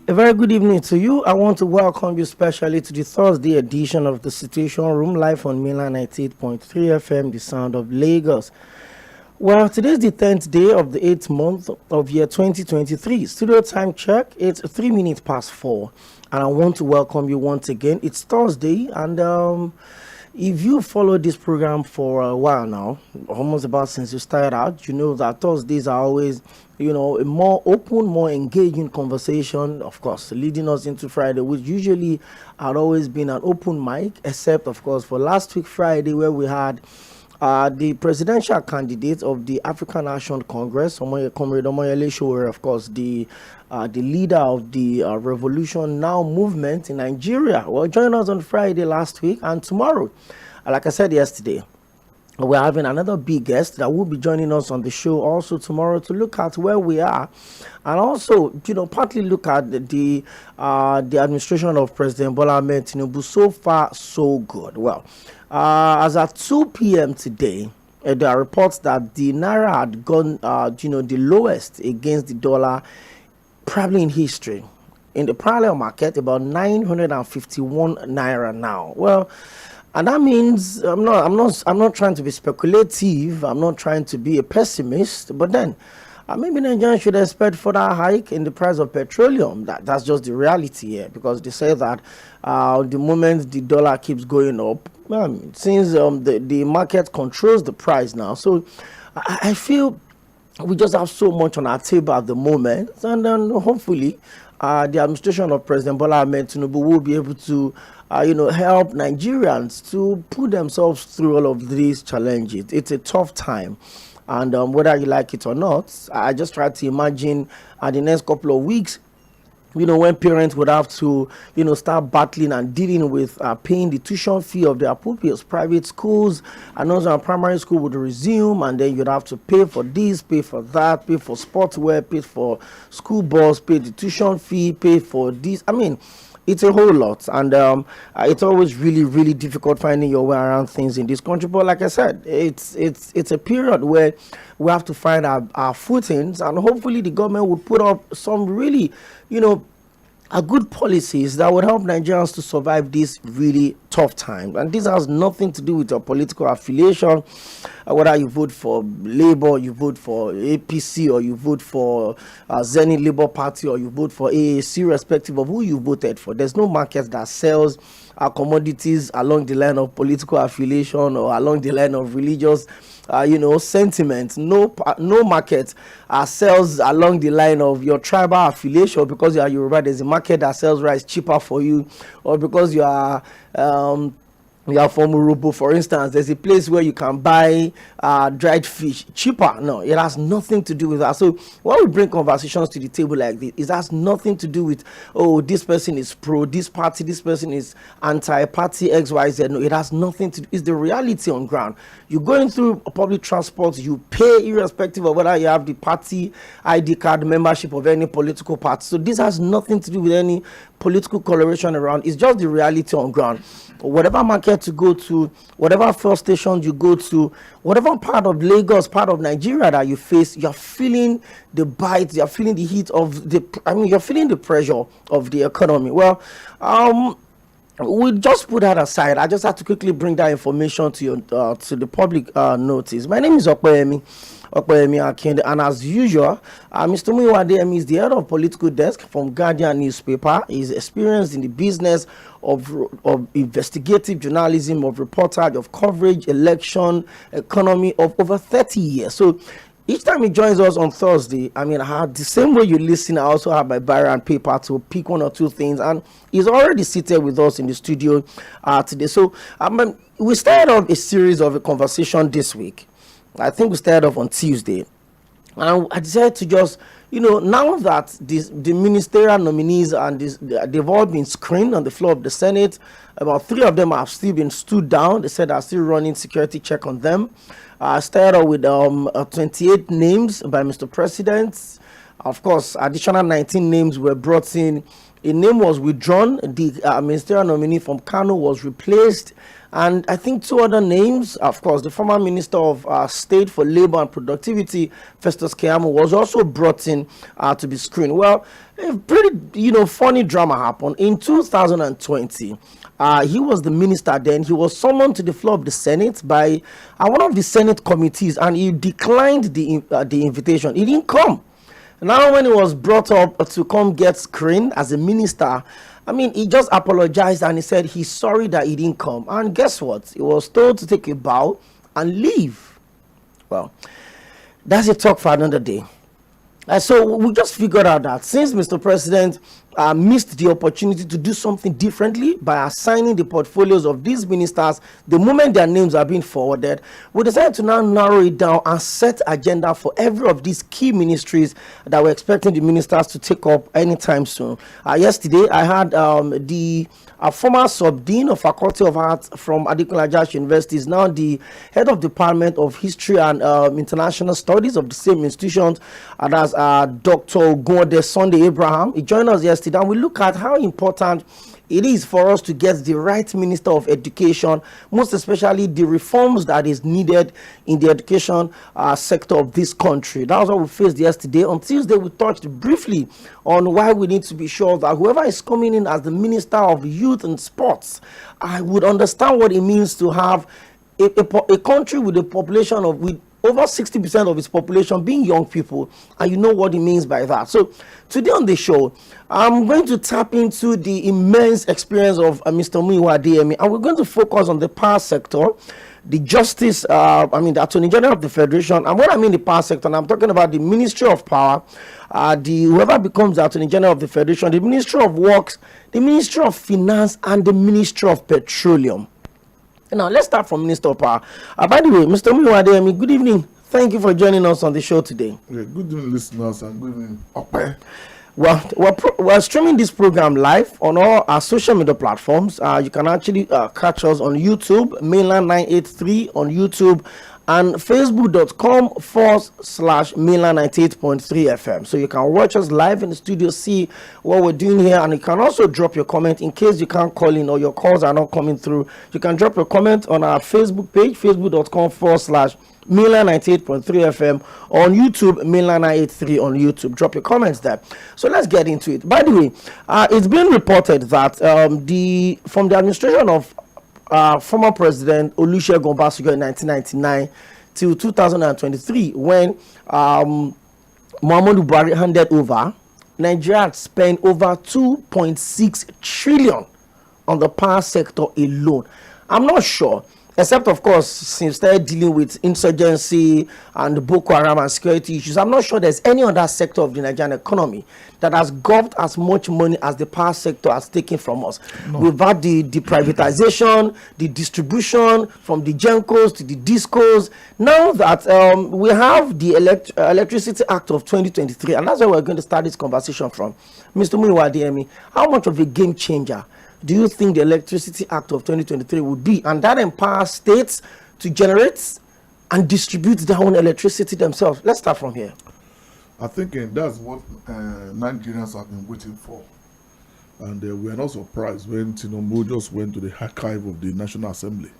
A very good evening to you. I want to welcome you specially to the Thursday edition of the Situation Room live on Milan 98.3 FM, the sound of Lagos. Well, today is the 10th day of the 8th month of year 2023. Studio time check, it's 3 minutes past 4. And I want to welcome you once again. It's Thursday, and if you follow this program for a while now, almost about since you started out, you know that Thursdays are always, a more open, more engaging conversation, of course, leading us into Friday, which usually had always been an open mic, except, of course, for last week, Friday, where we had the presidential candidate of the African National Congress, Comrade Omoyele Sowore, of course, the leader of the Revolution Now movement in Nigeria. Well, join us on Friday last week and tomorrow. Like I said yesterday, we're having another big guest that will be joining us on the show also tomorrow to look at where we are and also, partly look at the administration of President Bola Ahmed Tinubu. So far, so good. Well, as at 2 p.m. today, there are reports that the Naira had gone, the lowest against the dollar probably in history. In the parallel market, about 951 Naira now. Well, and that means I'm not trying to be speculative. I'm not trying to be a pessimist. But then, maybe Nigerians should expect further hike in the price of petroleum. That's just the reality here, because they say that the moment the dollar keeps going up, since the market controls the price now. So I feel we just have so much on our table at the moment, and then hopefully the administration of President Bola Ahmed Tinubu will be able to help Nigerians to put themselves through all of these challenges. It's a tough time, and whether you like it or not, I just try to imagine the next couple of weeks, when parents would have to, start battling and dealing with paying the tuition fee of their pupils. Private schools and also primary school would resume, and then you'd have to pay for this, pay for that, pay for sportswear, pay for school bus, pay the tuition fee, pay for this. It's a whole lot, and it's always really, really difficult finding your way around things in this country. But like I said, it's a period where we have to find our footings, and hopefully the government would put up some really, good policies that would help Nigerians to survive this really tough time. And this has nothing to do with your political affiliation, whether you vote for Labour, you vote for APC, or you vote for Zenith Labour Party, or you vote for AAC, irrespective of who you voted for. There's no market that sells commodities along the line of political affiliation or along the line of religious sentiment. No market sells along the line of your tribal affiliation. Because you are Yoruba, there's a market that sells rice cheaper for you, or because you are from Urobo, for instance, there's a place where you can buy dried fish cheaper. No, it has nothing to do with that. So when we bring conversations to the table like this, it has nothing to do with, this person is pro this party, this person is anti-party XYZ. No, it has nothing to do. It's the reality on ground. You're going through public transport, you pay irrespective of whether you have the party ID card, membership of any political party. So this has nothing to do with any political coloration around. It's just the reality on ground. Whatever market you go to, whatever fuel station you go to, whatever part of Lagos, part of Nigeria that you face, you're feeling the bite, you're feeling the heat of you're feeling the pressure of the economy. Well, we just put that aside. I just have to quickly bring that information to you, to the public notice. My name is Opeyemi Akinyode, and as usual, Mr. Muyiwa Adeyemi is the head of political desk from Guardian newspaper. He's experienced in the business of investigative journalism, of reportage, of coverage, election, economy, of over 30 years. So each time he joins us on Thursday, I had the same way you listen, I also have my bar and paper to pick one or two things, and he's already seated with us in the studio today. So we started off a series of a conversation this week. I think we started off on Tuesday, and I decided to just, now that the ministerial nominees and they've all been screened on the floor of the Senate, about 3 of them have still been stood down. They said they're still running security check on them. I started off with 28 names by Mr. President. Of course, additional 19 names were brought in a name was withdrawn. The ministerial nominee from Kano was replaced. And I think two other names, of course, the former Minister of State for Labor and Productivity, Festus Keyamo, was also brought in to be screened. Well, a pretty, funny drama happened in 2020. He was the minister then. He was summoned to the floor of the Senate by one of the Senate committees, and he declined the invitation. He didn't come. Now, when he was brought up to come get screened as a minister, he just apologized and he said he's sorry that he didn't come. And guess what? He was told to take a bow and leave. Well, that's a talk for another day. So we just figured out that since Mr. President missed the opportunity to do something differently by assigning the portfolios of these ministers the moment their names are being forwarded, we decided to now narrow it down and set agenda for every of these key ministries that we're expecting the ministers to take up anytime soon. Yesterday, I had the former subdean of Faculty of Arts from Adekunle University, is now the head of Department of History and International Studies of the same institutions, and that's Dr. Ogunode Sunday Abraham. He joined us yesterday, and we look at how important it is for us to get the right Minister of Education, most especially the reforms that is needed in the education sector of this country. That was what we faced yesterday. On Tuesday, we touched briefly on why we need to be sure that whoever is coming in as the Minister of Youth and Sports, I would understand what it means to have a country with a population of over 60% of its population being young people, and you know what it means by that. So today on the show, I'm going to tap into the immense experience of Mr. Muyiwa Adeyemi, and we're going to focus on the power sector, the justice, the Attorney General of the Federation. And when I mean the power sector, I'm talking about the Ministry of Power, whoever becomes the Attorney General of the Federation, the Ministry of Works, the Ministry of Finance, and the Ministry of Petroleum. Now, let's start from Minister of Power. By the way, Mr. Muyiwa Adeyemi, good evening. Thank you for joining us on the show today. Yeah, good evening, listeners, and good evening, Opeyemi. Well, we're streaming this program live on all our social media platforms. You can actually catch us on YouTube, Mainland 983 on YouTube, and facebook.com/Mainland 98.3 FM. So you can watch us live in the studio, see what we're doing here, and you can also drop your comment in case you can't call in or your calls are not coming through. You can drop your comment on our Facebook page, facebook.com/Mainland 98.3 FM, or on YouTube, Mainland 983 on YouTube. Drop your comments there. So let's get into it. By the way, it's been reported that from the administration of former President Olusegun Obasanjo in 1999 till 2023, when Muhammadu Buhari handed over, Nigeria had spent over 2.6 trillion on the power sector alone. I'm not sure, except of course since they're dealing with insurgency and Boko Haram and security issues, I'm not sure there's any other sector of the Nigerian economy that has gobbled as much money as the power sector has taken from us. No. We've had the privatization, the distribution from the Gencos to the Discos. Now that we have the Electricity Act of 2023, and that's where we're going to start this conversation from. Mr. Muyiwa Adeyemi, how much of a game changer do you think the Electricity Act of 2023 would be, and that empowers states to generate and distribute their own electricity themselves? Let's start from here. I think that's what Nigerians have been waiting for, and we are not surprised when Tinubu just went to the archive of the National Assembly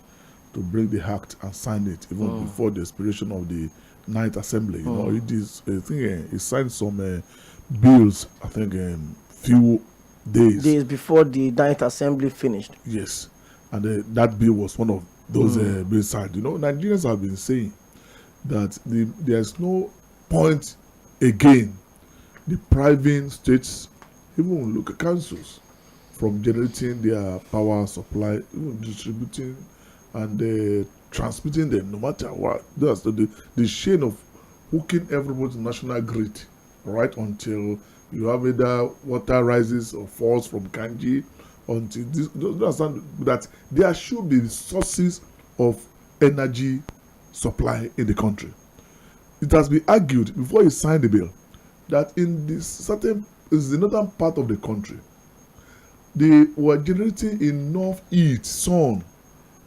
to bring the act and sign it even before the expiration of the 9th Assembly. You know, it is I think he signed some bills, I think few days before the 9th Assembly finished. Yes, and that bill was one of those bills signed. You know, Nigerians have been saying that there's no point again depriving states, even local councils, from generating their power supply, even distributing and transmitting them, no matter what. That's the chain of hooking everybody to national grid, right until you have either water rises or falls from Kanji, until this. Understand that there should be sources of energy supply in the country. It has been argued before he signed the bill that in the northern part of the country, they were generating enough heat, sun,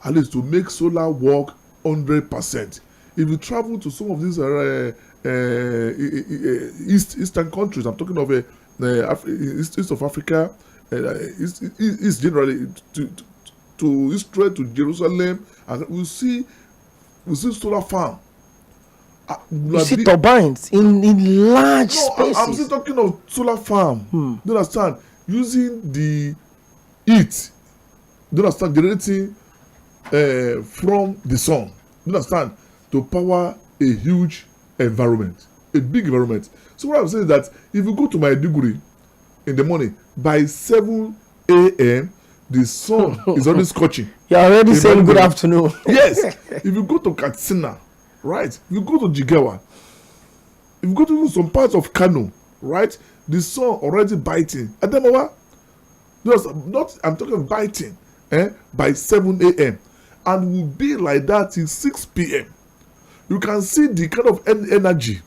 at least to make solar work 100%. If you travel to some of these eastern countries, I'm talking of east of Africa, East generally to Israel, to Jerusalem, and we see solar farm. You see turbines in large spaces. I'm still talking of solar farm. Do you understand? Using the heat, do you understand, generating from the sun, do you understand, to power a huge environment, a big environment. So what I'm saying is that if you go to Maiduguri in the morning, by 7 a.m. the sun is already scorching. You're already saying good afternoon. Yes. If you go to Katsina, right? If you go to Jigawa, if you go to some parts of Kano, right? The sun already biting. Adamawa, I'm talking biting, by 7 a.m. and will be like that till 6 p.m. You can see the kind of energy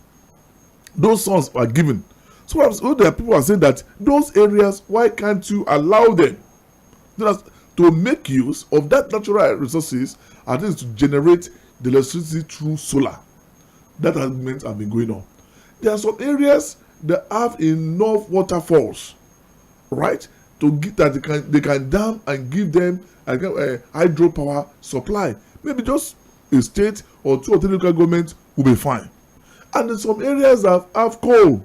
those suns are given. So what the people are saying that those areas, why can't you allow them to make use of that natural resources, at least to generate the electricity through solar? That argument have been going on. There are some areas that have enough waterfalls, right, to get that they can dam and give them a hydropower supply. Maybe just a state or 2 or 3 local governments will be fine. And in some areas that have coal,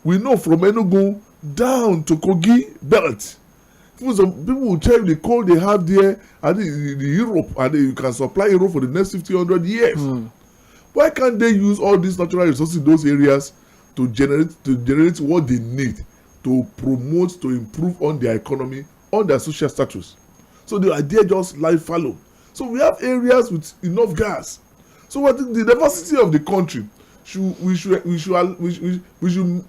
we know from Enugu down to Kogi belt, some people will tell you the coal they have there, and the Europe, and you can supply Europe for the next 100 years. Why can't they use all these natural resources in those areas to generate what they need to promote, to improve on their economy, on their social status? So the idea just lie fallow. So we have areas with enough gas. So I think the diversity of the country we should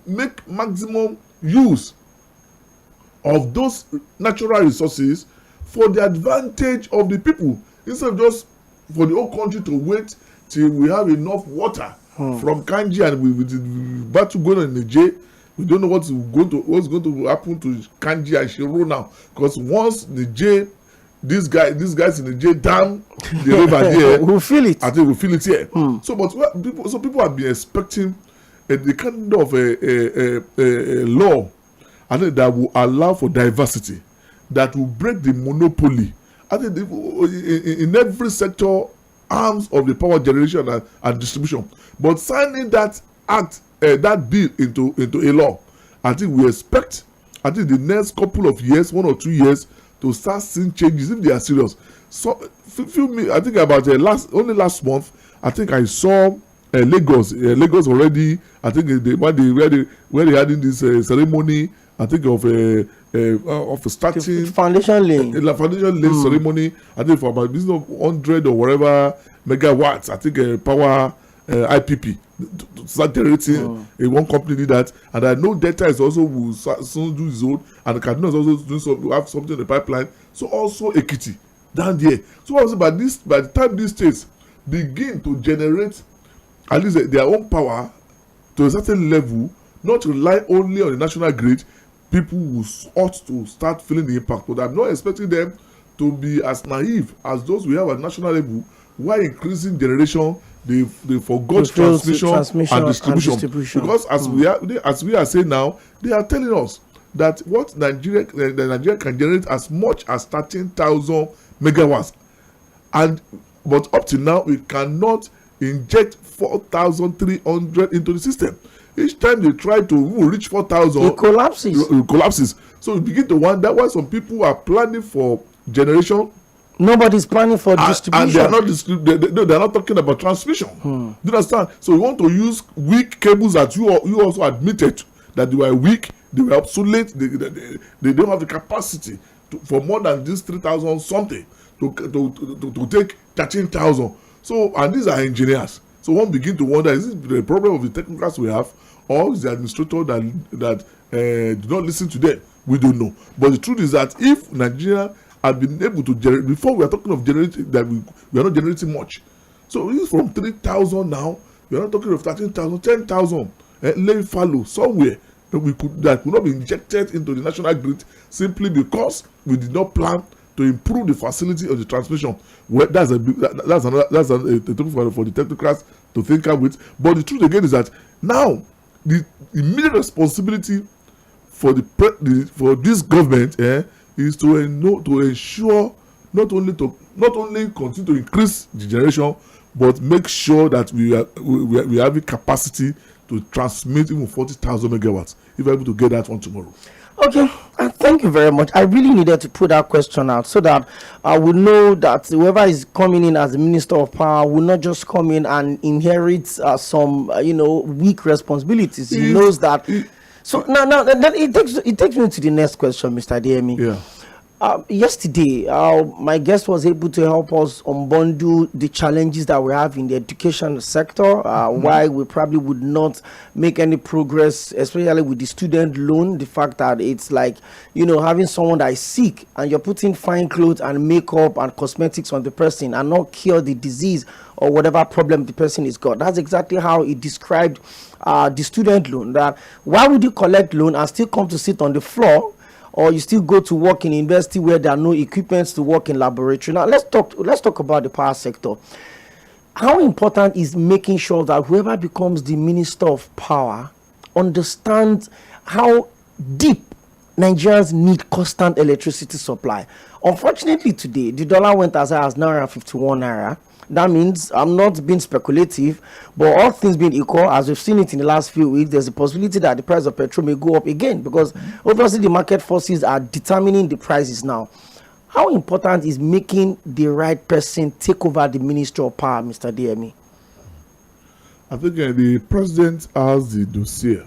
make maximum use of those natural resources for the advantage of the people, instead of just for the whole country to wait till we have enough water from Kanji, and with the battle going on in Niger. We don't know what's going to happen to Kanji and Shiro now, because once Niger, these guys in the J dam the river there, we'll feel it. I think we'll feel it here. So, but people have been expecting the kind of a law, I think, that will allow for diversity, that will break the monopoly. I think in every sector, arms of the power generation and distribution. But signing that act, that bill into a law, I think we expect, I think the next couple of years, 1 or 2 years, to start seeing changes if they are serious. So, I think about last month, I think I saw Lagos already. I think where they had in this ceremony, I think of starting foundation laying ceremony. I think for about 100 or whatever megawatts. I think power IPP to start generating. One company did that, and I know Delta is also will soon do his own, and Kaduna is also doing some, will have something in the pipeline. So also Ekiti down there. So I was by the time these states begin to generate at least their own power to a certain level, not rely only on the national grid, people will ought to start feeling the impact. But I'm not expecting them to be as naive as those we have at national level, while increasing generation. They forgot transmission and distribution. Because as we are saying now, they are telling us that what Nigeria can generate as much as 13,000 megawatts, but up to now we cannot inject 4,300 into the system. Each time they try to reach 4,000, it collapses. So we begin to wonder why some people are planning for generation. Nobody's planning for distribution. And they are not talking about transmission. Do you understand? So we want to use weak cables that you also admitted that they were weak, they were obsolete, they don't have the capacity for more than this 3,000 something to take 13,000. So, and these are engineers. So one begin to wonder, is it the problem of the technicals we have, or is the administrator that do not listen to them? We don't know. But the truth is that if Nigeria had been able to generate, before we are talking of generating, that we are not generating much. So it's from 3,000 now, we are not talking of 13,000, 10,000, laying fallow somewhere that could not be injected into the national grid simply because we did not plan to improve the facility of the transmission. Well, that's a topic for the technocrats to think with. But the truth again is that now the immediate responsibility for for this government is to ensure not only continue to increase the generation, but make sure that we have the capacity to transmit even 40,000 megawatts if we're able to get that one tomorrow. Okay, thank you very much. I really needed to put that question out so that I would know that whoever is coming in as the Minister of Power will not just come in and inherit some, weak responsibilities. He knows that. So now it takes me to the next question, Mr. Adeyemi. Yeah. Yesterday, my guest was able to help us unbundle the challenges that we have in the education sector, why we probably would not make any progress, especially with the student loan. The fact that it's like, having someone that is sick and you're putting fine clothes and makeup and cosmetics on the person and not cure the disease or whatever problem the person has got. That's exactly how he described the student loan. That why would you collect loan and still come to sit on the floor, or you still go to work in university where there are no equipments to work in laboratory? Now let's talk about the power sector. How important is making sure that whoever becomes the Minister of Power understands how deep Nigerians need constant electricity supply? Unfortunately today, the dollar went as high as naira 51 naira. That means, I'm not being speculative, but all things being equal, as we've seen it in the last few weeks, there's a possibility that the price of petrol may go up again, because obviously the market forces are determining the prices now. How important is making the right person take over the Ministry of Power, Mr. Adeyemi? I think the president has the dossier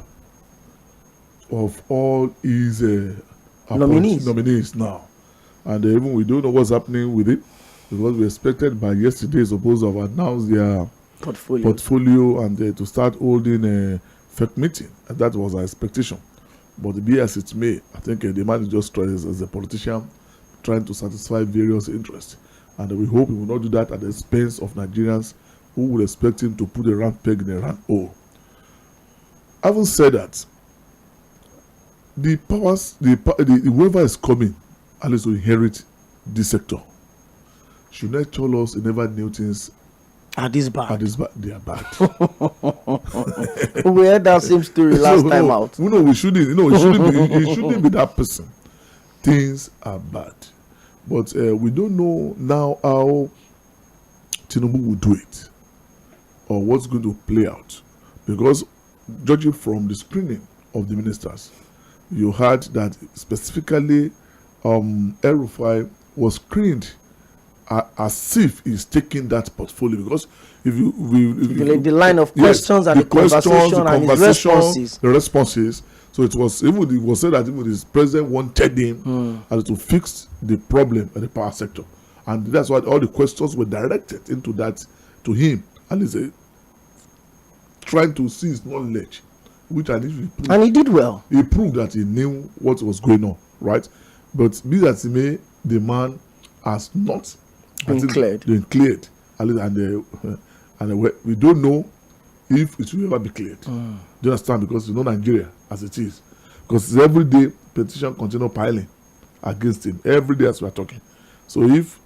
of all his nominees now, and even we don't know what's happening with it, because we expected by yesterday supposed to have announced their portfolio and to start holding a FEC meeting, and that was our expectation. But be as it may, I think the man is just trying as a politician trying to satisfy various interests, and we hope he will not do that at the expense of Nigerians who would expect him to put a round peg in a round hole. Having said that, the whoever is coming at least to inherit this sector should not tell us he never knew things are this bad. They are bad. We heard that same story last time out. No, we shouldn't. It shouldn't be that person. Things are bad, but we don't know now how Tinubu will do it or what's going to play out, because judging from the screening of the ministers, you heard that specifically El-Rufai was screened as if he's taking that portfolio, because if you like the line of questions and the conversation and his responses, so it was said that even his president wanted him to fix the problem in the power sector, and that's why all the questions were directed into that to him, and he's trying to see his knowledge, which and he did well. He proved that he knew what was going on, right? But be that he may, the man has not been cleared, and we don't know if it will ever be cleared. Do you understand? Because you know Nigeria as it is, because every day petition continue piling against him every day as we are talking. So if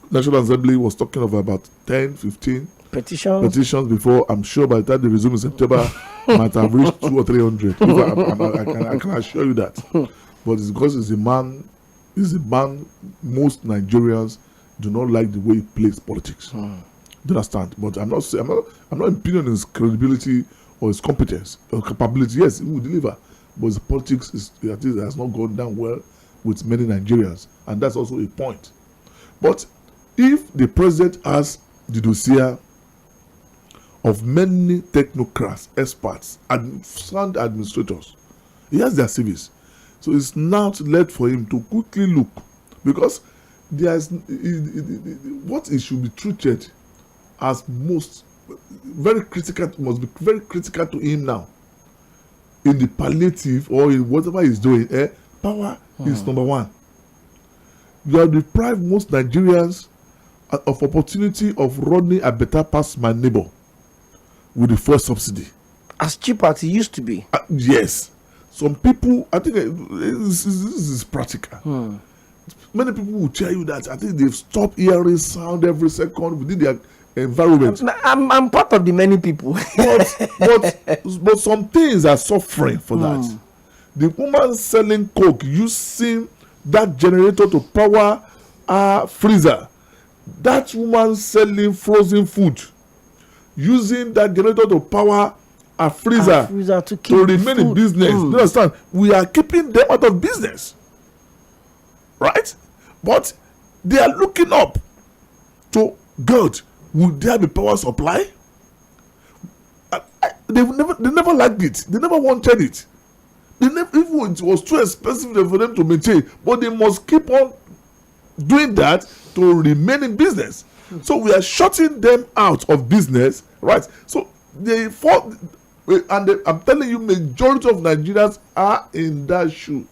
National Assembly was talking of about 10-15 petitions before, I'm sure by the time they resume in September might have reached 200 or 300. I can assure you that. But it's because he's a man most Nigerians do not like the way he plays politics. Do you understand? But I'm not impeding his credibility or his competence or capability. Yes, he will deliver, but his politics has not gone down well with many Nigerians, and that's also a point. But if the president has the dossier of many technocrats, experts, and sound administrators, he has their CVs. So it's now left for him to quickly look, because there's what it should be treated as must be very critical to him now in the palliative or in whatever he's doing. Power is number one. You have deprived most Nigerians of opportunity of running a better past my neighbor with the fuel subsidy, as cheap as it used to be. Yes. Some people, I think this is practical. Many people will tell you that I think they've stopped hearing sound every second within their environment. I'm part of the many people. but some things are suffering for that. The woman selling coke using that generator to power a freezer. That woman selling frozen food using that generator to power a freezer to remain in business. You understand? We are keeping them out of business, right? But they are looking up to God. Would there be power supply? They never liked it. They never wanted it. Even it was too expensive for them to maintain, but they must keep on doing that to remain in business. So we are shutting them out of business, right? So they fought, and I'm telling you, majority of Nigerians are in that shoe.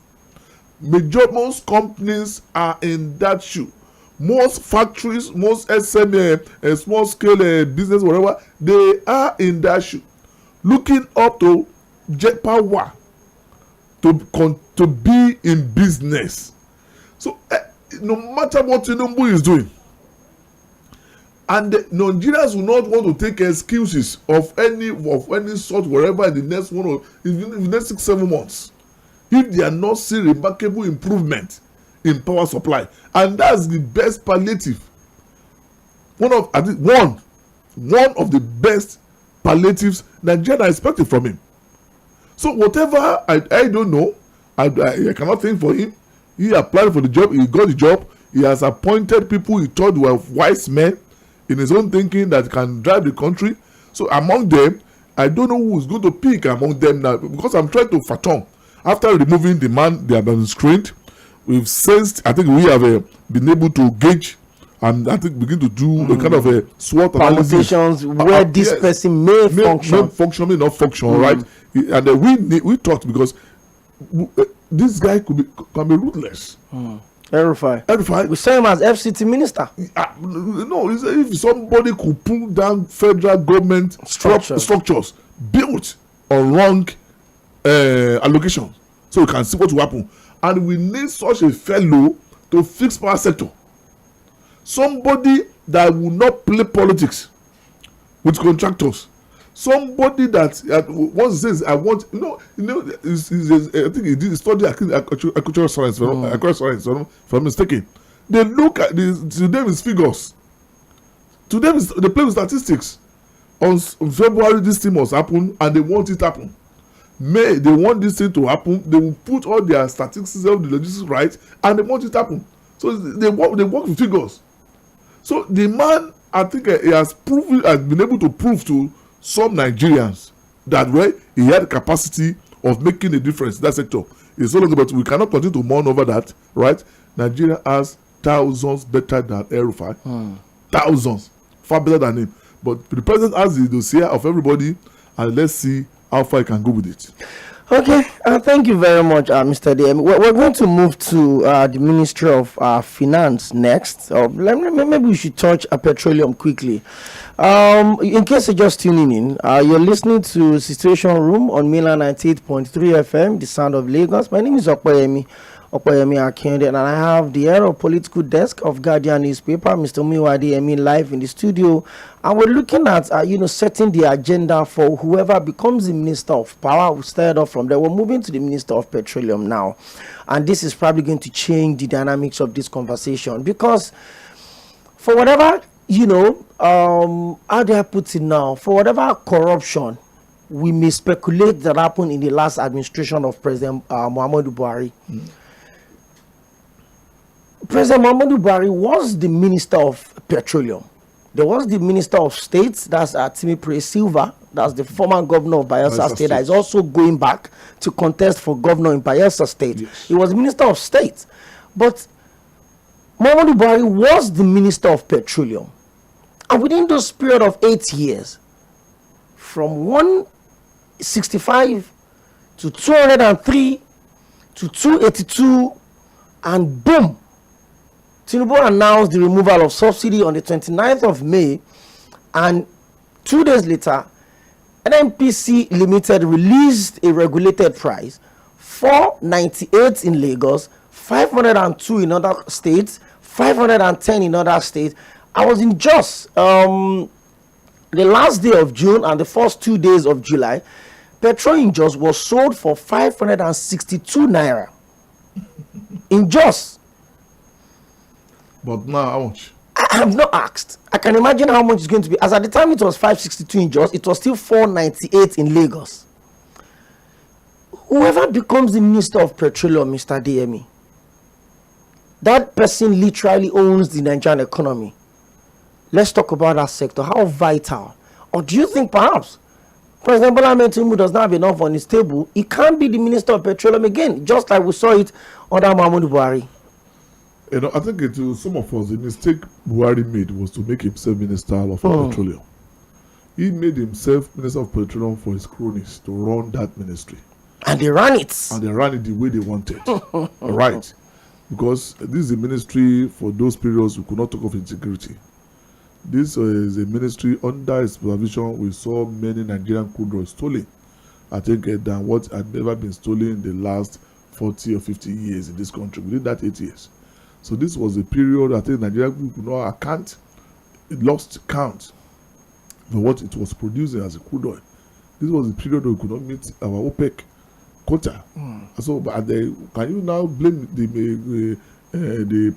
Most companies are in that shoe. Most factories, most SME, small scale business, whatever, they are in that shoe, looking up to jet power to be in business. So no matter what Tinubu is doing, and the Nigerians will not want to take excuses of any sort wherever in the next in the next 6-7 months, if they are not seeing remarkable improvement in power supply. And that's the best palliative. One of the best palliatives Nigeria are expecting from him. So whatever, I don't know, I cannot think for him. He applied for the job, he got the job, he has appointed people he thought were wise men in his own thinking that can drive the country. So among them, I don't know who is going to pick among them now, because I'm trying to fathom. After removing the man they have been screened, we've sensed, I think we have been able to gauge and I think begin to do a kind of a SWOT analysis where this person may function, may not function, right? And then we thought, because this guy can be ruthless. Erufai. We saw him as FCT minister. No, if somebody could pull down federal government structures built on wrong allocation, so we can see what will happen. And we need such a fellow to fix power sector. Somebody that will not play politics with contractors. Somebody that once says, I want, I think he did study agricultural science, if I'm mistaken. They look at to them is figures. To them is they play with statistics. On February, this thing must happen, and they want it to happen. May, they want this thing to happen. They will put all their statistics of the logistics right, and they want it to happen. So they work with figures. So the man, I think he has been able to prove to some Nigerians that he had the capacity of making a difference in that sector. It's so long, but we cannot continue to mourn over that, right? Nigeria has thousands better than Erufai. Thousands. Far better than him. But the president has the dossier of everybody, and let's see how far he can go with it. Okay, thank you very much, Mr. Adeyemi. We're going to move to the Ministry of Finance next. Maybe we should touch petroleum quickly. In case you're just tuning in, you're listening to Situation Room on Milan 98.3 FM, the sound of Lagos. My name is Opeyemi Akinyode, and I have the head of political desk of Guardian newspaper, Mr. Muyiwa Adeyemi, live in the studio, and we're looking at setting the agenda for whoever becomes the Minister of Power. We started off from there. We're moving to the Minister of Petroleum now, and this is probably going to change the dynamics of this conversation, because for whatever how do I put it now, for whatever corruption we may speculate that happened in the last administration of President Muhammadu Buhari. President Muhammadu Buhari was the Minister of Petroleum. There was the Minister of State, that's Timipre Silva, that's the former governor of Bayelsa State, that is also going back to contest for governor in Bayelsa State. Yes. He was Minister of State. But Muhammadu Buhari was the Minister of Petroleum. And within those period of 8 years, from 165 to 203 to 282, and boom, Tinubu announced the removal of subsidy on the 29th of May, and 2 days later, NNPC Limited released a regulated price, 498 in Lagos, 502 in other states, 510 in other states. I was in Jos the last day of June and the first 2 days of July. petrol in Jos was sold for 562 naira. In Jos. But now how much? I have not asked. I can imagine how much it's going to be. As at the time it was 562 in Jos, it was still 498 in Lagos. Whoever becomes the Minister of Petroleum, Mr. Adeyemi, that person literally owns the Nigerian economy. Let's talk about that sector. How vital? Or do you think perhaps President Bola Ahmed Tinubu does not have enough on his table? He can't be the Minister of Petroleum again, just like we saw it under Muhammadu Buhari. You know, I think some of us, the mistake Buhari made was to make himself Minister of Petroleum. He made himself Minister of Petroleum for his cronies to run that ministry. And they ran it. And they ran it the way they wanted. Right. Because this is a ministry for those periods we could not talk of integrity. This is a ministry under his supervision. We saw many Nigerian crude oil stolen. I think than what had never been stolen in the last 40 or 50 years in this country, within that 8 years. So this was a period I think Nigeria could not account. It lost count for what it was producing as a crude oil. This was a period we could not meet our OPEC quota. So, but can you now blame the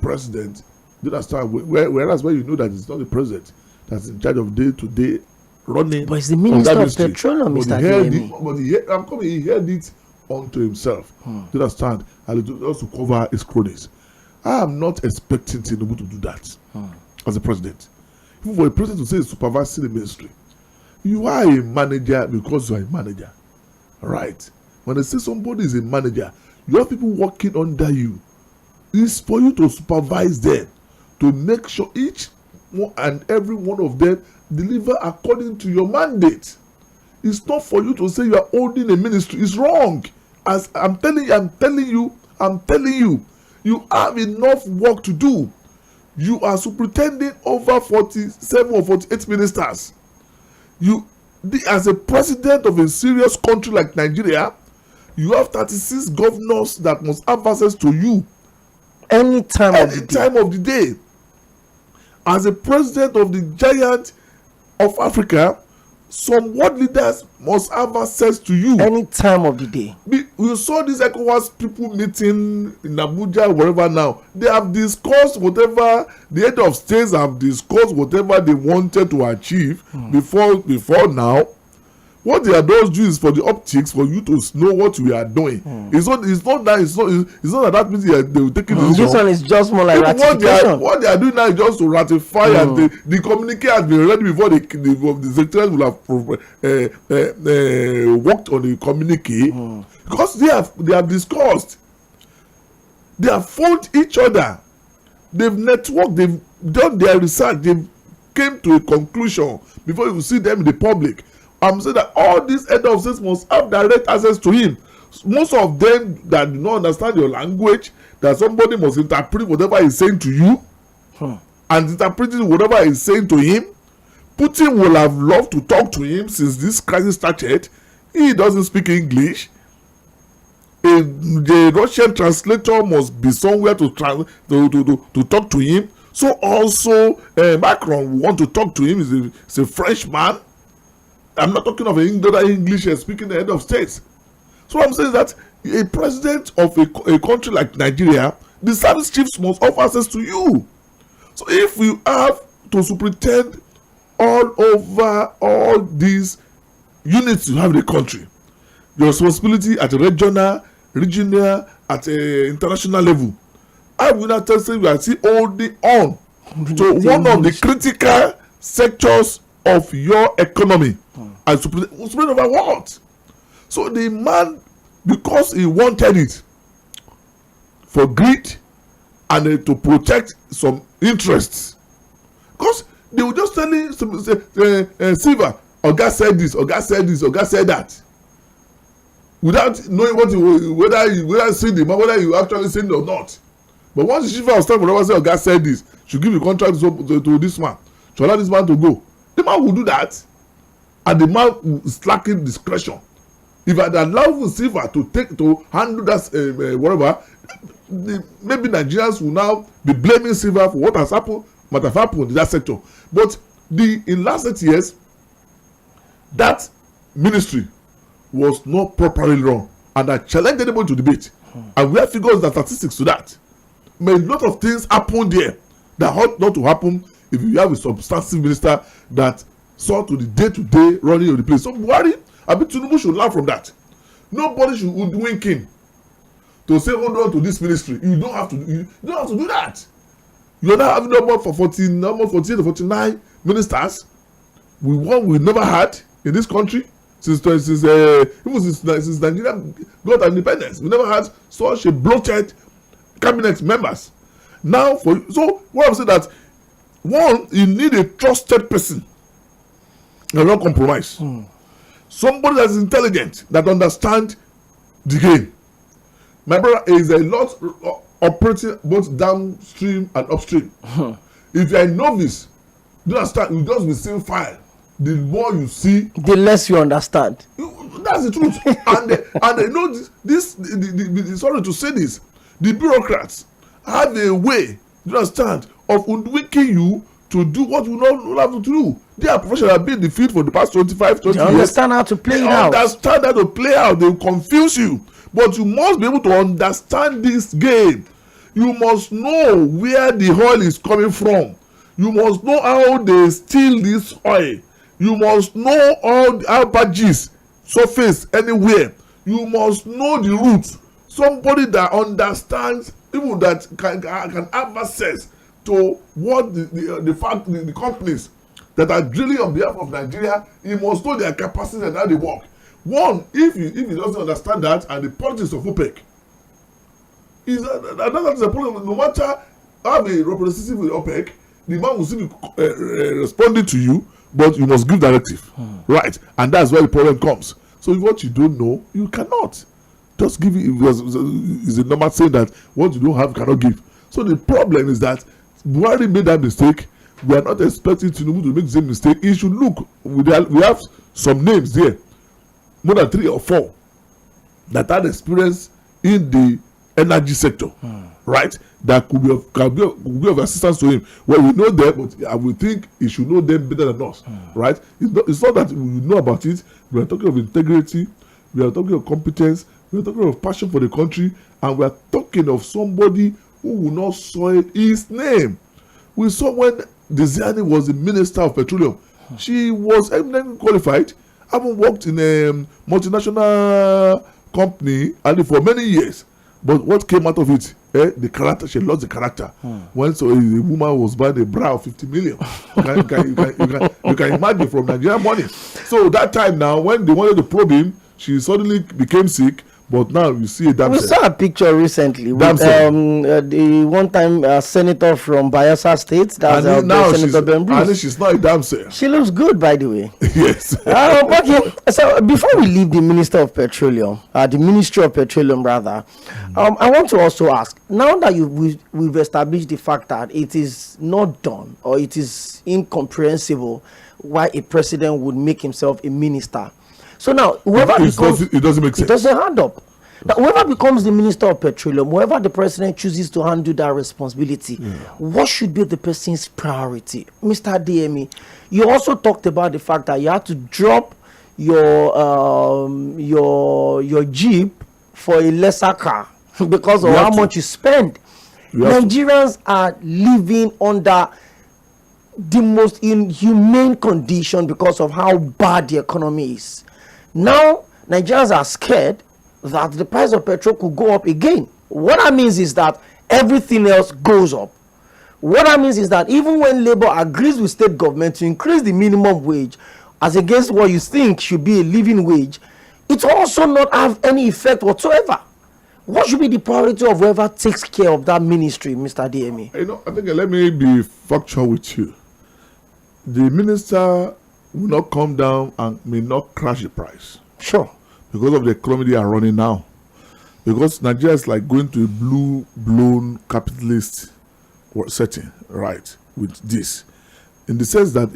president? Do you understand? Whereas when you know that it's not the president that's in charge of day-to-day running. But it's the Minister of Petroleum, Mr. Adeyemi. He held it onto himself. Do you understand? And also cover his cronies. I am not expecting Tinubu to do that as a president. Even for a president to say he's supervising the ministry, you are a manager because you are a manager. Right? When they say somebody is a manager, you have people working under you. It's for you to supervise them, to make sure each one and every one of them deliver according to your mandate. It's not for you to say you are holding a ministry. It's wrong. As I'm telling you, you have enough work to do. You are superintending over 47 or 48 ministers. As a president of a serious country like Nigeria, you have 36 governors that must have access to you any time of the day. As a president of the giant of Africa, some world leaders must have access to you any time of the day. We saw these ECOWAS people meeting in Abuja, wherever now. They have discussed whatever, the head of states have discussed whatever they wanted to achieve before now. What they are those doing is for the optics, for you to know what we are doing. It's not that means they will take it. This one is just more like ratification. What they are doing now is just to ratify, and the communique has been ready before the secretaries will have worked on the communique, because they have discussed, they have phoned each other, they've networked, they've done their research, they've came to a conclusion before you see them in the public. I'm saying that all these head of states must have direct access to him. Most of them that do not understand your language, that somebody must interpret whatever he's saying to you, and interpreting whatever he's saying to him. Putin will have loved to talk to him since this crisis started. He doesn't speak English. The Russian translator must be somewhere to talk to him. So also Macron will want to talk to him. He's a Frenchman. I'm not talking of another English speaking head of states. So I'm saying that a president of a country like Nigeria, the service chiefs must have access to you. So if you have to superintend all over all these units you have in the country, your responsibility at a regional, at a international level, I will not tell you we are still holding on to one of the critical sectors of your economy. And spread over what? So the man, because he wanted it for greed and to protect some interests, because they were just telling Silva, Oga said this, Oga said this, Oga said that, without knowing whether you see the man, whether you actually seen it or not. But once the chief of staff will say Oga said this, should give the contract to this man, to allow this man to go, the man will do that. And the man is lacking discretion. If I allow Silva to handle that whatever, maybe Nigerians will now be blaming Silva for what has happened, might have happened in that sector. But in last 8 years, that ministry was not properly run, and I challenge anybody to debate. And we have figures and statistics to that. A lot of things happen there that ought not to happen if you have a substantive minister that saw to the day-to-day running of the place. So Buhari, Tinubu should learn from that. Nobody should be winking to say hold on to this ministry. You don't have to do that. You are now having almost 48 or 49 ministers. We never had in this country since Nigeria got independence. We never had such a bloated cabinet members. Now so what I'm saying that one, you need a trusted person and not compromise. Somebody that is intelligent, that understands the game. My brother, is a lot operating both downstream and upstream. If you are a novice, you understand, you just be seeing fire. The more you see, the less you understand. That's the truth. and you know this sorry to say this, the bureaucrats have a way, you understand, of hoodwinking you to do what you don't have to do. They are professionals, have been in the field for the past 25, 30 years. They understand how to play it out. They understand how to play out. They will confuse you. But you must be able to understand this game. You must know where the oil is coming from. You must know how they steal this oil. You must know how badges surface anywhere. You must know the route. Somebody that understands, even that can have access to what the companies that are drilling on behalf of Nigeria, he must know their capacity and how they work. One, if he doesn't understand that, and the politics of OPEC, that is a problem. No matter how a representative with OPEC, the man will still be responding to you, but you must give directive, right? And that's where the problem comes. So if what you don't know, you cannot just give it. It's a normal saying that what you don't have, you cannot give. So the problem is that Buhari made that mistake. We are not expecting Tinubu to make the same mistake. He should look. We have some names there, more than 3 or 4, that had experience in the energy sector, right? That could be of assistance to him. Well, we know them, but I would think he should know them better than us, right? It's not that we know about it. We are talking of integrity. We are talking of competence. We are talking of passion for the country, and we are talking of somebody who will not soil his name. We saw when Adeyemi was the Minister of Petroleum. She was eminently qualified, having worked in a multinational company and for many years. But what came out of it? The character, she lost the character. When so a woman was buying a bra of 50 million. You can imagine from Nigerian money. So that time now, when they wanted to probe him, she suddenly became sick. But now you see a damn. We saw a picture recently with the one-time senator from Bayelsa State. That's Senator Ben Bruce. And she's not a damn sale. She looks good, by the way. Yes. Okay. So before we leave the Minister of Petroleum, the Ministry of Petroleum, rather, I want to also ask. Now that we've established the fact that it is not done or it is incomprehensible why a president would make himself a minister. So now, whoever it doesn't make sense. It doesn't hand up. Now, whoever becomes the Minister of Petroleum, whoever the president chooses to handle that responsibility, what should be the person's priority? Mr. Adeyemi, you also talked about the fact that you had to drop your Jeep for a lesser car because of how much you spend. Nigerians are living under the most inhumane condition because of how bad the economy is. Now, Nigerians are scared that the price of petrol could go up again. What that means is that everything else goes up. What that means is that even when Labour agrees with state government to increase the minimum wage as against what you think should be a living wage, it will also not have any effect whatsoever. What should be the priority of whoever takes care of that ministry, Mr. Adeyemi? I think let me be factual with you. The minister will not come down and may not crash the price. Sure. Because of the economy they are running now. Because Nigeria is like going to a blown capitalist setting, right, with this. In the sense that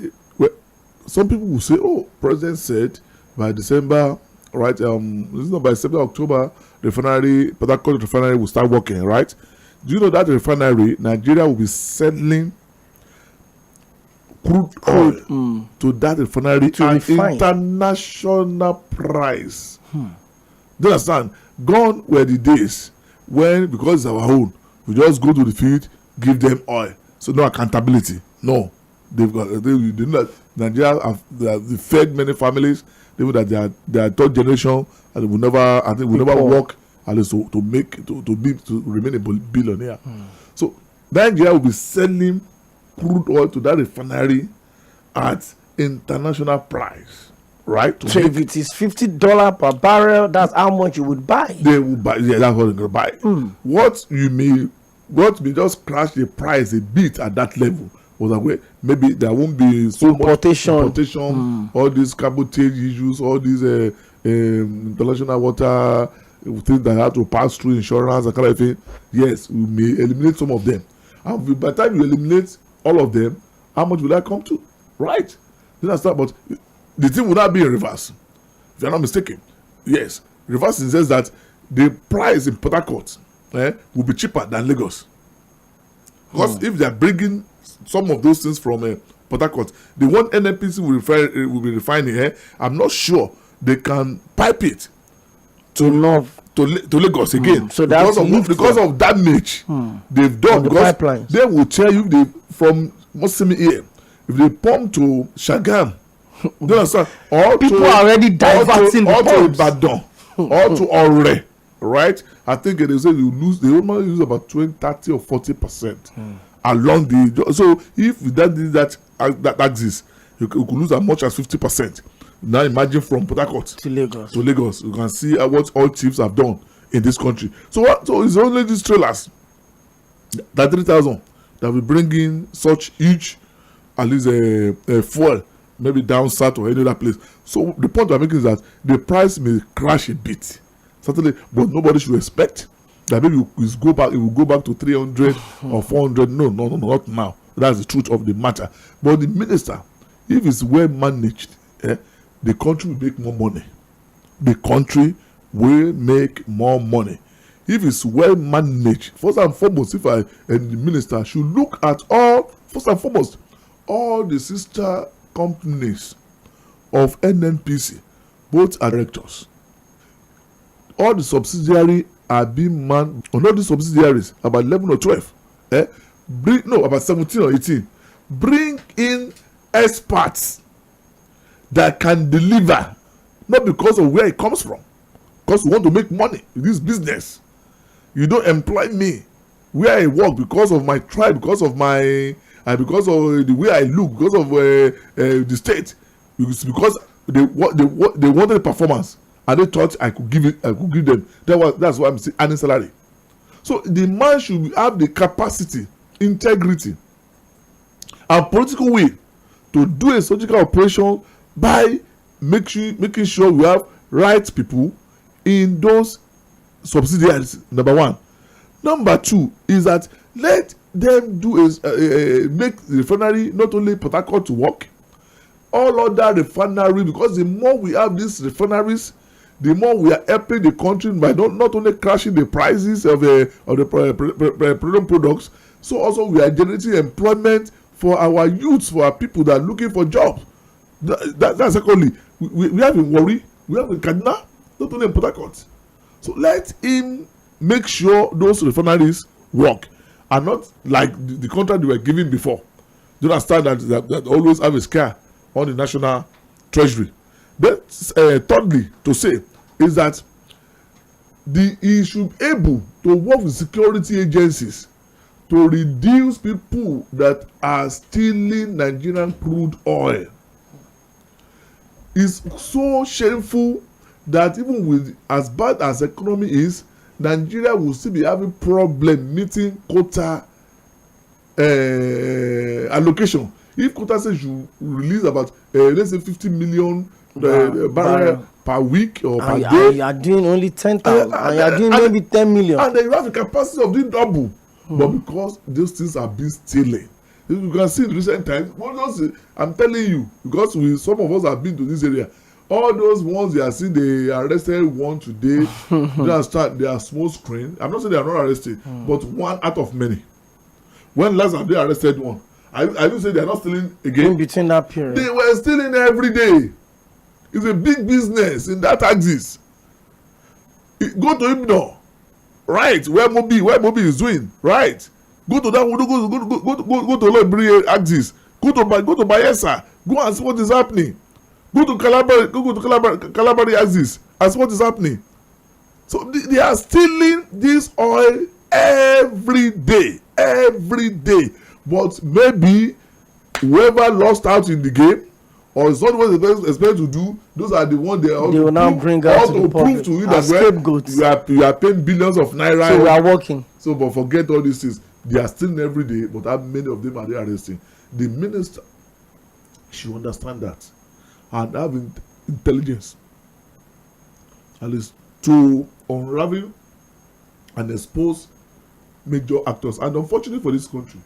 some people will say, oh, President said by December, right, this is not by December, October, Port Harcourt refinery will start working, right? Do you know that refinery, Nigeria will be selling crude oil to that refinery at international price. Do you understand? Gone were the days when, because it's our own, we just go to the field, give them oil. So no accountability. No. They know that Nigeria have fed many families. They know that they are third generation and they will never work at least to remain a billionaire. So Nigeria will be selling crude oil to that refinery at international price, right? So if it is $50 per barrel, that's how much you would buy. They will buy. Yeah, that's what they're going to buy. What may just crash the price a bit at that level was that maybe there won't be so importation. All these cabotage issues, all these international water things that have to pass through insurance and kind of thing. Yes, we may eliminate some of them, and by the time you eliminate all of them, how much will that come to? Right? That's not. But the thing will not be in reverse, if you're not mistaken. Yes, reverse in the sense that the price in Port Harcourt will be cheaper than Lagos, because if they are bringing some of those things from Port Harcourt, the one NNPC will be refining here, I'm not sure they can pipe it to Lagos again. So because of damage they've done. Because the they will tell you from Mosimi here, if they pump to Shagam, you understand? People are already diverting the pumps. To Ibadan, or to Ore, right? I think they say they normally lose about 20, 30 or 40% along the. So if that axis, you could lose as much as 50%. Now imagine from Port Harcourt to Lagos. You can see what all chiefs have done in this country. So it's only these trailers, that 3,000, that will bring in such huge, at least fuel, maybe down south or any other place. So the point I'm making is that the price may crash a bit, certainly, but nobody should expect that maybe it will go back to 300 or 400. No, not now. That's the truth of the matter. But the minister, if it's well managed, the country will make more money. The country will make more money if it's well managed. First and foremost, and the minister should look at first and foremost, all the sister companies of NNPC, both are directors. All the subsidiaries are being manned. On all the subsidiaries, about 11 or 12, about 17 or 18. Bring in experts that can deliver, not because of where it comes from, because we want to make money in this business. You don't employ me where I work because of my tribe, because of the way I look, because of the state. It's because they wanted a performance and they thought I could give them. That's why I'm saying earning salary. So the man should have the capacity, integrity, and political will to do a surgical operation by making sure we have right people in those subsidiaries. Number one. Number two is that let them make the refinery, not only Port Harcourt, to work, all other refineries, because the more we have these refineries, the more we are helping the country by not only crashing the prices of the petroleum products, so also we are generating employment for our youths, for our people that are looking for jobs. That's secondly. We have in Warri, we have in Kaduna, not only in Port Harcourt. So let him make sure those refineries work and not like the contract they were given before. Do you understand that always have a scare on the national treasury? Then thirdly, to say is that he should be able to work with security agencies to reduce people that are stealing Nigerian crude oil. It's so shameful that even with as bad as the economy is, Nigeria will still be having problem meeting quota allocation. If quota says you release about let's say 50 million barrel per week or per day, you are doing only 10,000 and you are doing maybe 10 million, and then you have the capacity of doing double. But because those things are being stolen, you can see in recent times, I'm telling you, because some of us have been to this area, all those ones you are seeing, they arrested one today. They are small screen. I'm not saying they are not arrested, but one out of many. When last have they arrested one? I will say they are not stealing again. In between that period, They were stealing every day. It's a big business in that axis. Go to Ibno, right? Where Mobi is doing, right? Go to that. Go to Lobri axis. Go to Bayelsa. Go and see what is happening. Go to Calabari axis and see what is happening. So they are stealing this oil every day. But maybe whoever lost out in the game, or is not what they expect to do, those are the ones they will now bring out to the public prove to you that scapegoats. You are paying billions of naira. So we are working. So, but forget all these things. They are stealing every day, but how many of them are they arresting? The minister should understand that and have intelligence, at least, to unravel and expose major actors. And unfortunately for this country,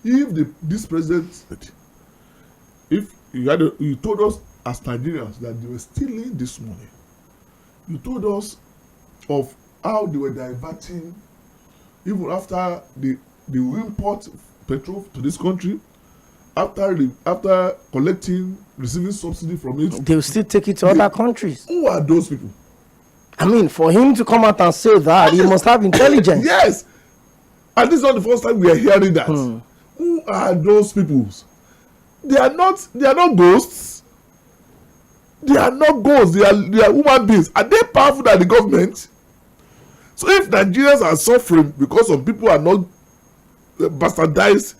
if this president, if you told us as Nigerians that they were stealing this money, you told us of how they were diverting, even after they import petrol to this country, after receiving subsidy from it, they will still take it to other countries. Who are those people? I mean, for him to come out and say that, he must have intelligence. Yes, and this is not the first time we are hearing that. Who are those people? They are not ghosts. They are not ghosts. They are human beings. Are they powerful than the government? So if Nigerians are suffering because of people are not bastardized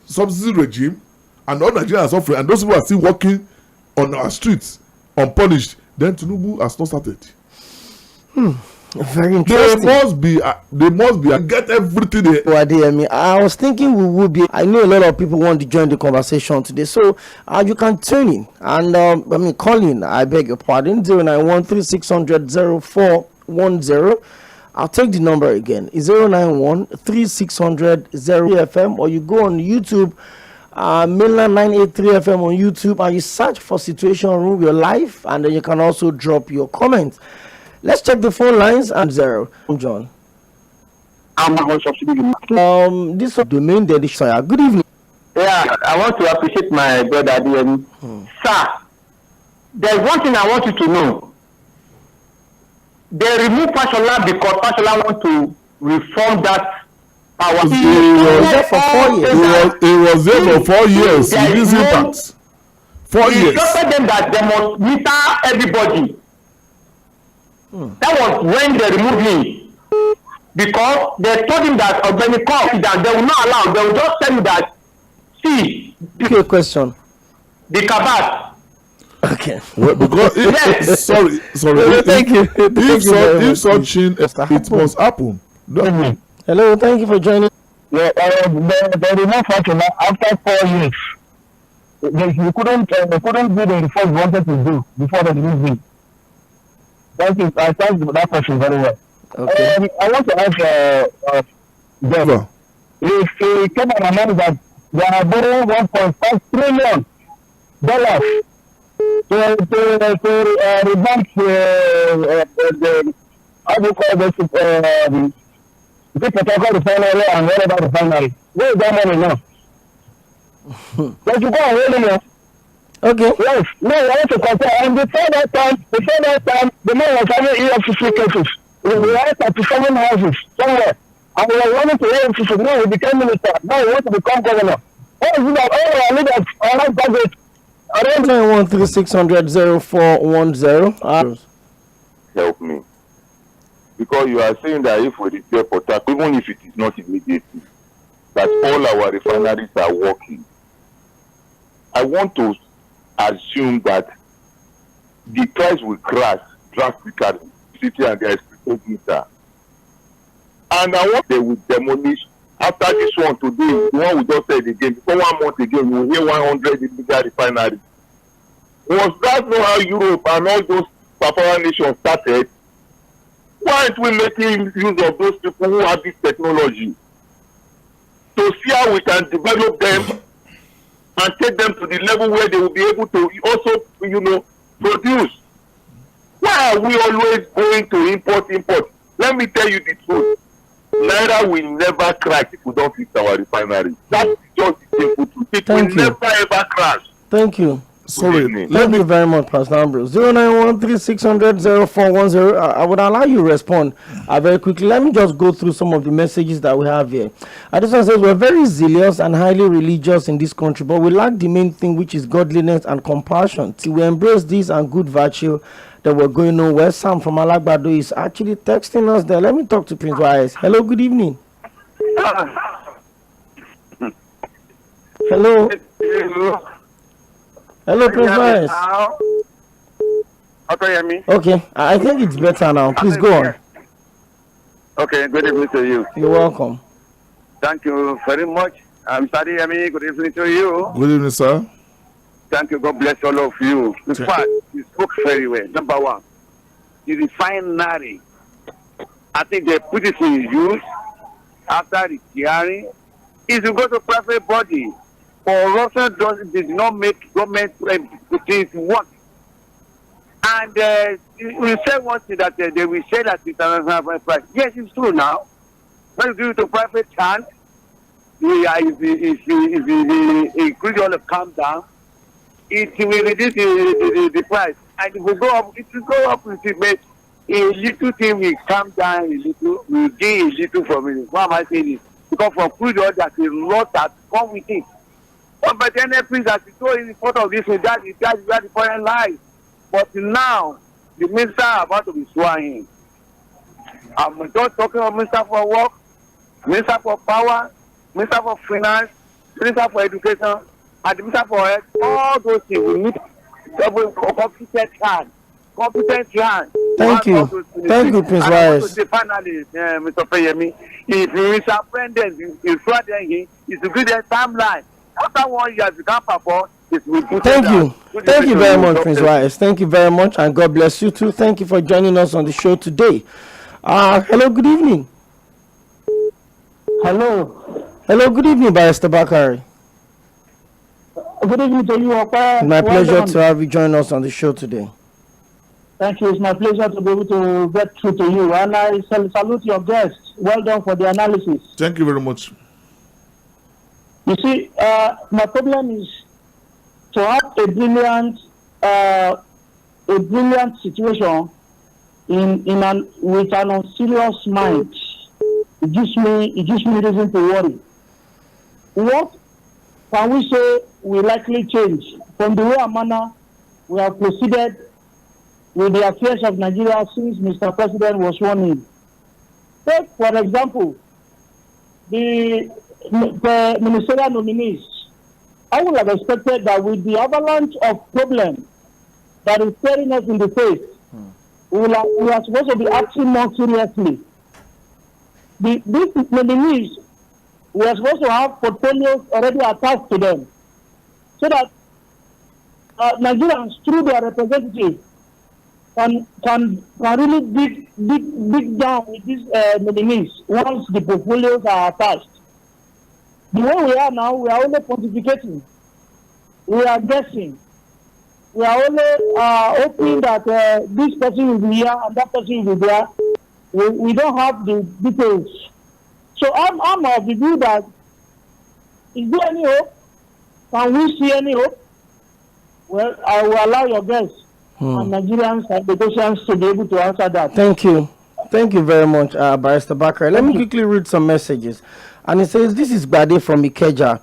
subsidy regime, and all Nigerians are suffering, and those people are still walking on our streets unpunished, then Tinubu has not started. Very interesting. They must be get everything they. Adeyemi, I was thinking we would be. I know a lot of people want to join the conversation today, so you can tune in and call in. I beg your pardon. 09136000410. I'll take the number again. It's 0913600 FM, or you go on YouTube, Mainland 983 FM on YouTube, and you search for Situation Room Your Life, and then you can also drop your comments. Let's check the phone lines and zero. I'm John. This domain dedication. Good evening. Yeah, I want to appreciate my brother Adeyemi. Sir, there's one thing I want you to know. They remove Fashola because Fashola want to reform that power. He was there for 4 years. He was there for 4 years. He didn't impact. 4 years. He told them that they must meter everybody. That was when they removed him. Because they told him that when he comes, that they will not allow. They will just tell you that, see. Okay, question. The Kabat. Okay. Well, because Yes. sorry. Thank you. If such thing, it must happen. Hello, thank you for joining. Yeah, they removed Fashola after 4 years. They couldn't do the reform they wanted to do before they removed him. Thank you. I thank that person very well. Okay. I want to ask Jeff. If he came and announced that they are borrowing $1.5 trillion to revamp the how do you call this the Petrochemical refinery and whatever refinery. Where is that money now? They should go and hold him up. Okay. Yes. No, I want to compare. And before that time, the man was having EFCC cases. We had 37 houses somewhere. And we were running to EFCC. Now he became minister. Now he wants to become governor. What is it that all our leaders are not budget? 913-600-0410. Help me. Because you are saying that if we repair Port Harcourt, even if it is not immediately, that all our refineries are working. I want to assume that the price will crash drastically, city and the expected meter. And I want they will demolish after this one today, the one we just said again, before 1 month again, you will hear 100 illegal refineries. Was that not how Europe and all those powerful nations started? Why aren't we making use of those people who have this technology to see how we can develop them and take them to the level where they will be able to also, produce? Why are we always going to import? Let me tell you the truth. Naira will never crash if we don't fix our refinery. That's just the simple truth. It will never ever crash. Thank you. Sorry. Thank you very much, Pastor Ambrose. 09136000410. I would allow you to respond very quickly. Let me just go through some of the messages that we have here. This one says, we're very zealous and highly religious in this country, but we lack the main thing, which is godliness and compassion. Till we embrace this and good virtue, that we're going nowhere. Sam from Alagbado is actually texting us there. Let me talk to Prince Wise. Hello, good evening. Hello. Hello, Prince Wise. Opeyemi. Okay, I think it's better now. Please go on. Okay, good evening to you. You're welcome. Thank you very much. I'm Adeyemi. Good evening to you. Good evening, sir. Thank you. God bless all of you. In fact, you spoke very well. Number one, the refinery. I think they put it in use after the hearing. If you go to private body, corruption did not make government things work. And we say one thing that they will say that international price. Yes, it's true now. When you do it to private chance, if the increase all the calm down, it will reduce the price. And it will go up. It will go up. It will make a little thing will calm down a little. We gain a little from it. Why am I saying this? Because for crude oil, there's a lot that come with it. But the NFP that is so in front of this, that is where the foreign lies. But now, the minister are about to be sworn in. I'm just talking about Minister for Work, Minister for Power, Minister for Finance, Minister for Education, and the Minister for Health. All those things we need competent hands. Thank you. Thank you, Prince Wise. Finally, Mr. Opeyemi, if Mr. President is threatening, it's a good timeline. After 1 year, you can't perform. Thank you. Thank you very much, Prince Wise. Thank you very much, and God bless you too. Thank you for joining us on the show today. Hello, good evening. Hello. Hello, good evening, Barrister Bakari. Good evening to you, Opa. My pleasure to have you join us on the show today. Thank you. It's my pleasure to be able to get through to you. And I salute your guests. Well done for the analysis. Thank you very much. You see, my problem is to have a brilliant situation with an unserious mind. It gives me reason to worry. What can we say will likely change from the way and manner we have proceeded with the affairs of Nigeria since Mr. President was sworn in? Take, for example, the ministerial nominees. I would have expected that with the avalanche of problems that is staring us in the face, we are supposed to be acting more seriously. These nominees, we are supposed to have portfolios already attached to them, so that Nigerians, through their representatives, can really dig down with these nominees once the portfolios are attached. The way we are now, we are only pontificating. We are guessing. We are only hoping that this person will be here and that person will be there. We don't have the details. So I'm of the view that, is there any hope? Can we see any hope? Well, I will allow your guests and Nigerians and Lagosians to be able to answer that. Thank you. Thank you very much, Barrister Bakari. Let me quickly read some messages. And it says, this is Bade from Ikeja.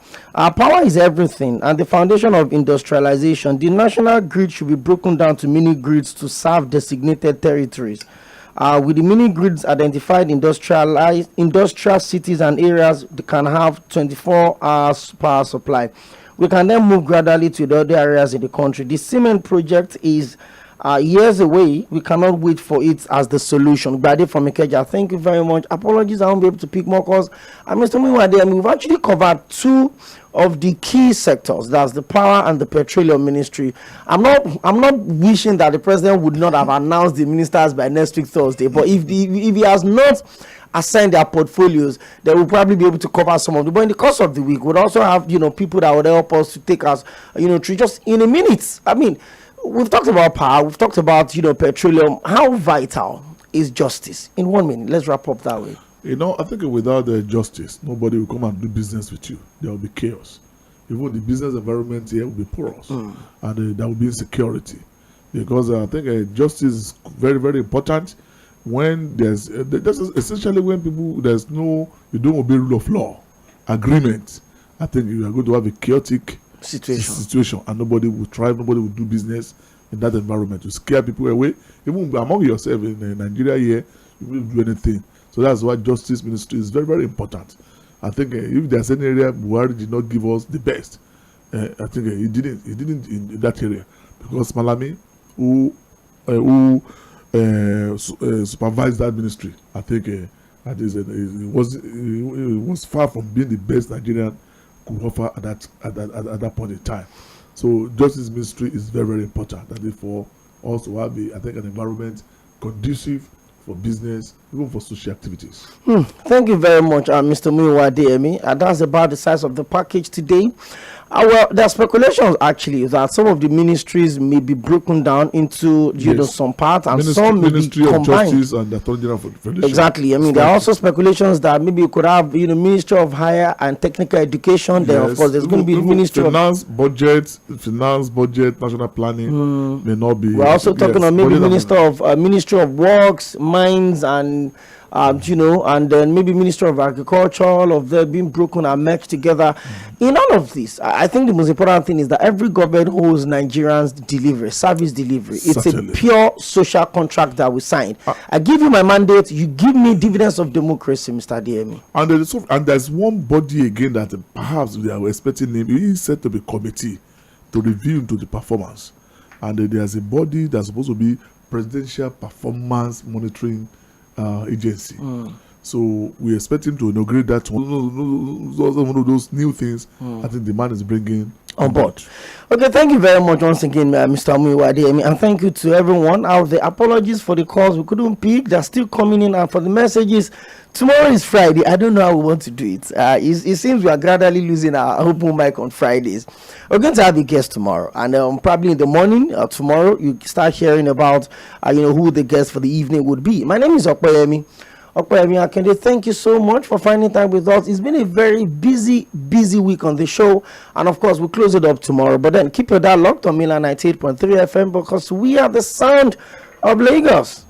Power is everything and the foundation of industrialization. The national grid should be broken down to mini grids to serve designated territories. With the mini grids identified, industrial cities and areas that can have 24 hours power supply. We can then move gradually to the other areas in the country. The cement project is years away. We cannot wait for it as the solution. Bade from Ikeja, thank you very much. Apologies, I won't be able to pick more calls. Mr. Muyiwa, we've actually covered two of the key sectors. That's the power and the petroleum ministry. I'm not wishing that the president would not have announced the ministers by next week Thursday. But if he has not assigned their portfolios, they will probably be able to cover some of them. But in the course of the week, we'll also have people that would help us to take us through just in a minute. I mean, we've talked about power, we've talked about petroleum. How vital is justice? In 1 minute, let's wrap up that way. You know, I think without the justice, nobody will come and do business with you. There will be chaos. Even the business environment here will be porous, and there will be insecurity. Because I think justice is very, very important. When that's essentially when you don't obey rule of law, agreement. I think you are going to have a chaotic situation, and nobody will thrive. Nobody will do business in that environment to scare people away. Even among yourself in Nigeria here, you will do anything. So that's why justice ministry is very, very important. I think if there's any area Buhari did not give us the best, I think he didn't in that area, because Malami, who supervised that ministry, I think it was far from being the best Nigerian could offer at that point in time. So justice ministry is very, very important, and therefore also have I think an environment conducive for business, even for social activities. Thank you very much, Mr. Muyiwa Adeyemi. That's about the size of the package today. Well, there are speculations actually that some of the ministries may be broken down into some parts, and some may be combined. Ministry of Justice and the Attorney General Federation. Exactly. I mean, there are also speculations that maybe you could have, Ministry of Higher and Technical Education. Yes. Then, of course, there's going to be Ministry Finance, Budget, National Planning may not be. We're also talking about maybe Ministry of Works, Mines, and and then maybe Ministry of Agriculture, all of them being broken and merged together. In all of this, I think the most important thing is that every government owes Nigerians service delivery. It's a pure social contract that we signed. I give you my mandate, you give me dividends of democracy, Mr. Adeyemi. And there's one body again that perhaps we are expecting him. He is set to be committee to review into the performance. And there's a body that's supposed to be Presidential Performance Monitoring Agency. So we expect him to inaugurate that one of those new things I think the man is bringing on board. Okay, thank you very much once again, Mr. Muyiwa Adeyemi, and thank you to everyone out there. Apologies for the calls we couldn't pick. They're still coming in, and for the messages. Tomorrow is Friday. I don't know how we want to do it. It seems we are gradually losing our open mic on Fridays. We're going to have a guest tomorrow, and probably in the morning tomorrow you start hearing about who the guest for the evening would be. My name is Opeyemi. Opeyemi Akinyode, thank you so much for finding time with us. It's been a very busy week on the show, and of course we'll close it up tomorrow. But then keep your dial locked on Milan 98.3 FM, because we are the sound of Lagos.